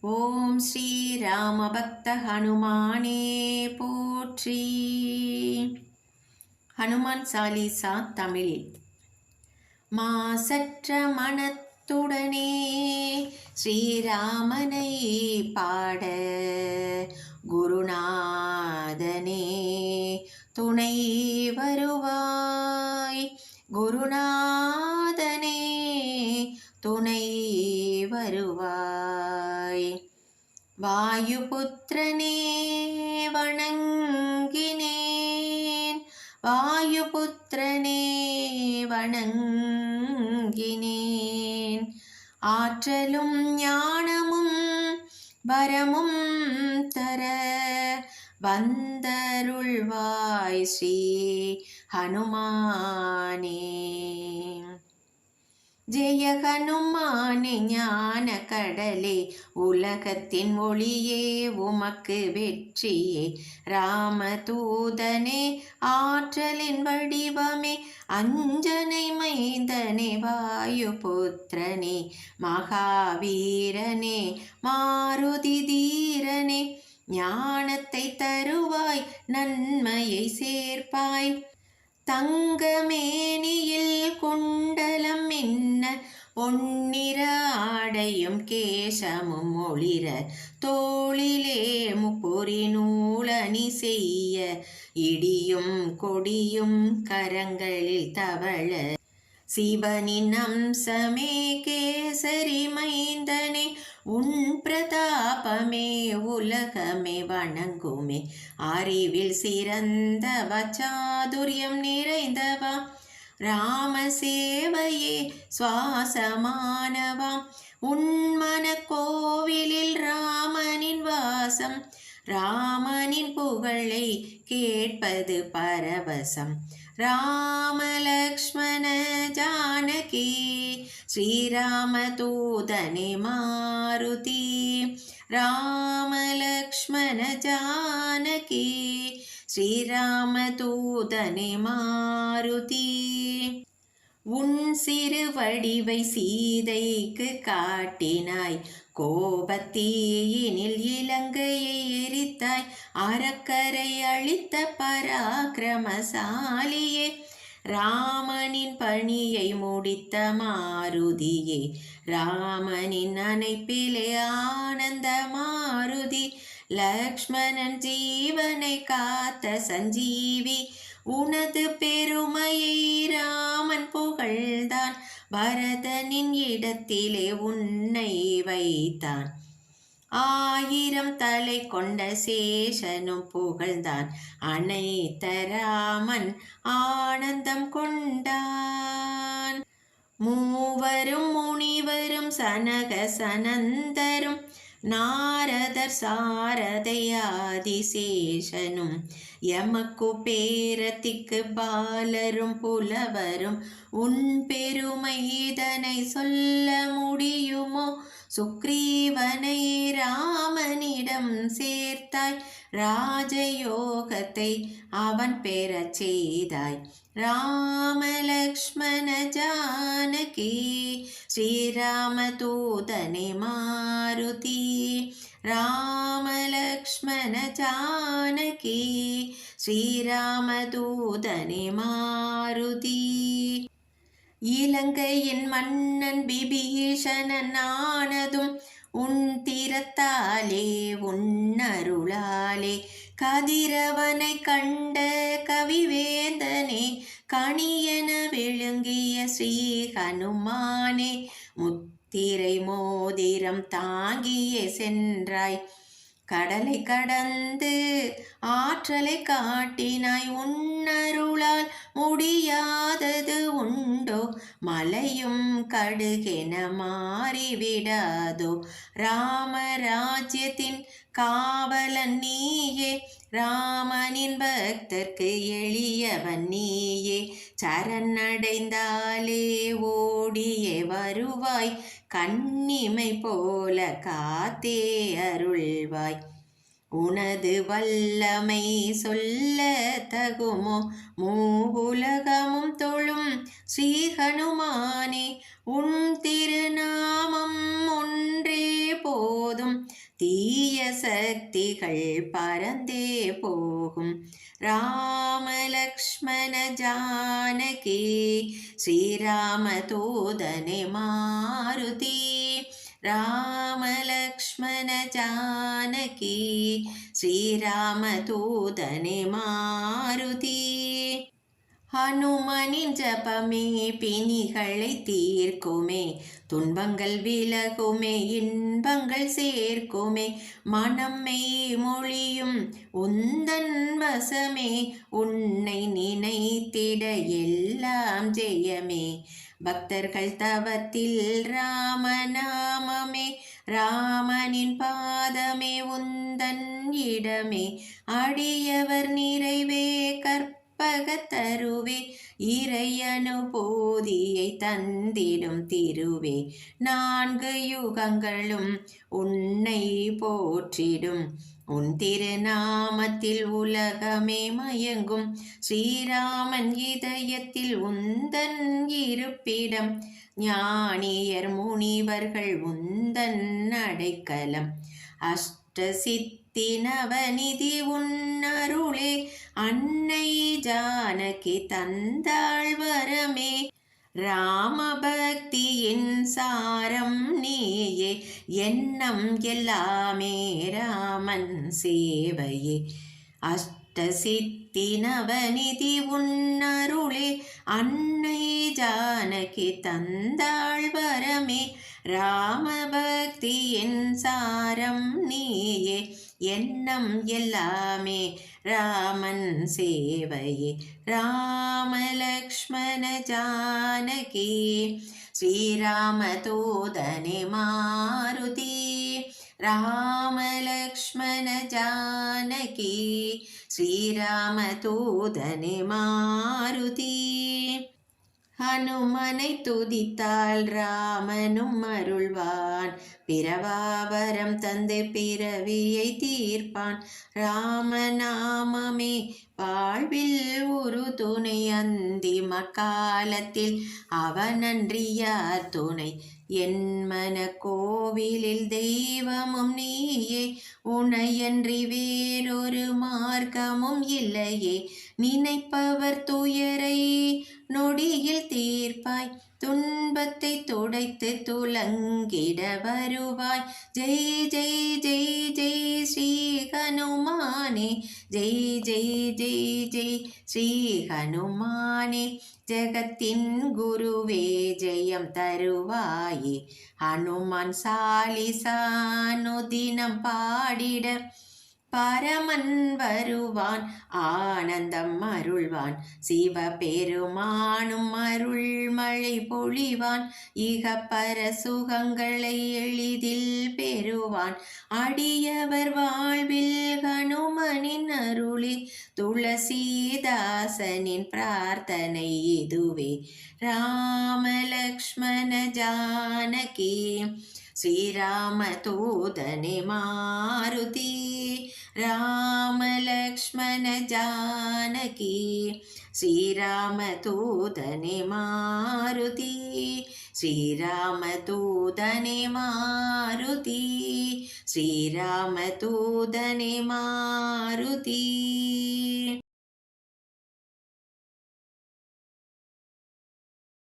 ஓம் ஸ்ரீ ராமபக்த ஹனுமானே போற்றி. ஹனுமான் சாலிசா தமிழ். மாசற்ற மனத்துடனே ஸ்ரீராமனை பாட குருநாதனே துணை வருவாய். குருநாதனே துணை வருவாய். வாயுபுத்திரனே வணங்கினேன். வாயுபுத்திரனே வணங்கினேன். ஆற்றலும் ஞானமும் வரமும் தர வந்தருள்வாய் ஸ்ரீ ஹனுமானே. ஜெய ஹனுமானே ஞான கடலே, உலகத்தின் ஒளியே உமக்கு வெற்றியே. ராமதூதனே ஆற்றலின் வடிவமே, அஞ்சனை மைந்தனே வாயுபுத்திரனே. மகாவீரனே மாருதி தீரனே, ஞானத்தை தருவாய் நன்மையை சேர்ப்பாய். தங்கமேனியில் குண்டலம் மின்ன, பொன்னிற ஆடையும் கேசமும் ஒளிர, தோளிலே முப்பொறி நூலணி செய்ய, இடியும் கொடியும் கரங்களில் தவழ, சிவனின் அம்சமே கேசரி மைந்தனே. உன் பிரதாபமே உலகமே வணங்குமே. அறிவில் சிறந்தவா, சாதுரியம் நிறைந்தவா, ராம சேவையே சுவாசமானவா. உன்மன கோவிலில் ராமனின் வாசம், ராமனின் புகழை கேட்பது பரவசம். ராம லக்ஷ்மண ஜானகி ஸ்ரீராமதூதனே மாருதி. ராம லக்ஷ்மண ஜானகி ஸ்ரீராமதூதனே மாருதி. உன் சிறு வடிவை சீதைக்கு காட்டினாய், கோபத்தீயினில் இலங்கையை எரித்தாய். அறக்கரை அழித்த பராக்கிரமசாலியே, ராமனின் பணியை முடித்த மாருதியே. ராமனின் அணைப்பிலே ஆனந்த மாருதி, லக்ஷ்மணன் ஜீவனை காத்த சஞ்சீவி. உனது பெருமையை ராமன் புகழ்ந்தான், பரதனின் இடத்திலே உன்னை வைத்தான். 1000 தலை கொண்ட சேஷனும் புகழ்ந்தான், அனைத்த ராமன் ஆனந்தம் கொண்டான். மூவரும் முனிவரும் சனக சனந்தரும், நாரதர் சாரதை ஆதிசேஷனும், எமக்கு பேரத்திக்கு பாலரும் புலவரும். உன் பெருமை இதனை சொல்ல முடியுமோ? சுக்ரீவனை ராமனிடம் சேர்த்தாய், ராஜயோகத்தை அவன் பெறச் செய்தாய். ராம லக்ஷ்மண ஜானகி ஸ்ரீராமதூதனே மாருதி. ராம லக்ஷ்மண ஜானகி ஸ்ரீராமதூதனே மாருதி. இலங்கையின் மன்னன் விபீஷணன் ஆனதும் உன் திறத்தாலே உன்னருளாலே. கதிரவனை கண்ட கவிவேந்தனே, கணியன விழுங்கிய ஸ்ரீ ஹனுமானே. முத்திரை மோதிரம் தாங்கியே சென்றாய், கடலை கடந்து ஆற்றலை காட்டினாய். உன்னருளால் முடியாதது உண்டோ? மலையும் கடுகென மாறிவிடாதோ? ராமராஜ்யத்தின் காவலன் நீயே, ராமனின் பக்தர்க்கு எளியவன் நீயே. சரணடைந்தாலே ஓடியே வருவாய், கண்ணிமை போல காத்தே அருள்வாய். உனது வல்லமை சொல்ல தகுமோ? மூவுலகமும் தொழும் ஸ்ரீ ஹனுமானே. உன் திருநாமம் ஒன்றே போதும், தீய சக்திகள் பறந்தே போகும். ராம லக்ஷ்மண ஜானகி ஸ்ரீராம தூதனே மாருதி. ராம லக்ஷ்மண ஜானகி ஸ்ரீராம தூதனே மாருதி. ஹனுமனின் ஜபமே பிணிகளை தீர்க்குமே, துன்பங்கள் விலகுமே, இன்பங்கள் சேர்க்குமே. மனம்மை மொழியும் உந்தன் வசமே, உன்னை நினைத்திட எல்லாம் ஜெயமே. பக்தர்கள் தவத்தில் ராமநாமமே, ராமனின் பாதமே உந்தன் இடமே. அடியவர் நிறைவே கற்பகத்தருவே, இறை அனுபூதியை தந்திடும் திருவே. 4 யுகங்களும் உன்னை போற்றிடும், உன் திருநாமத்தில் உலகமே மயங்கும். ஸ்ரீராமன் இதயத்தில் உந்தன் இருப்பிடம், ஞானியர் முனிவர்கள் உந்தன் அடைக்கலம். அஷ்டசித்தி நவநிதி உன்னருளே, அன்னை ஜானகி தந்தாள் வரமே. ராமபக்தியின் சாரம் நீயே, எண்ணம் எல்லாமே ராமன் சேவையே. அஷ்டசித்தி நவநிதி உன்னருளே, அன்னை ஜானகி தந்தாள் வரமே. ராமபக்தியின் சாரம் நீயே, எண்ணம் எல்லாமே ராமன் சேவையே. ராம லக்ஷ்மண ஜானகி ஸ்ரீராம தூதனே மாருதி. ராம லக்ஷ்மண ஜானகி ஸ்ரீராம தூதனே மாருதி. ஹனுமனை துதித்தால் ராமனும் அருள்வான், பிறவாவரம் தந்து பிறவியை தீர்ப்பான். ராமநாமமே வாழ்வில் ஒரு துணை, அந்திம காலத்தில் அவனன்றி யார் துணை. என் மன கோவிலில் தெய்வமும் நீயே, உனையன்றி வேறொரு மார்க்கமும் இல்லையே. நினைப்பவர் துயரை நொடியில் தீர்ப்பாய், துன்பத்தை துடைத்து துலங்கிட வருவாய். ஜெய் ஜெய் ஜெய் ஜெய் ஸ்ரீ ஹனுமானே, ஜெய் ஜெய் ஜெய் ஜெய் ஸ்ரீ ஹனுமானே. ஜெகத்தின் குருவே ஜெயம் தருவாயே, ஹனுமான் சாலிசா அனுதினம் பாடிட பரமன் வருவான், ஆனந்தம் அருள்வான். சிவபெருமானும் அருள்மழை பொழிவான், இகப்பர சுகங்களை எளிதில் பெறுவான். அடியவர் வாழ்வில் ஹனுமனின் அருளே, துளசிதாசனின் பிரார்த்தனை இதுவே. ராம லக்ஷ்மண ஜானகி ஸ்ரீராம தூதனே மாருதி. ராம லக்ஷ்மண ஜானகி ஸ்ரீராம தூதனே மாருதி. ஸ்ரீராம தூதனே மாருதி, ஸ்ரீராம தூதனே மாருதி.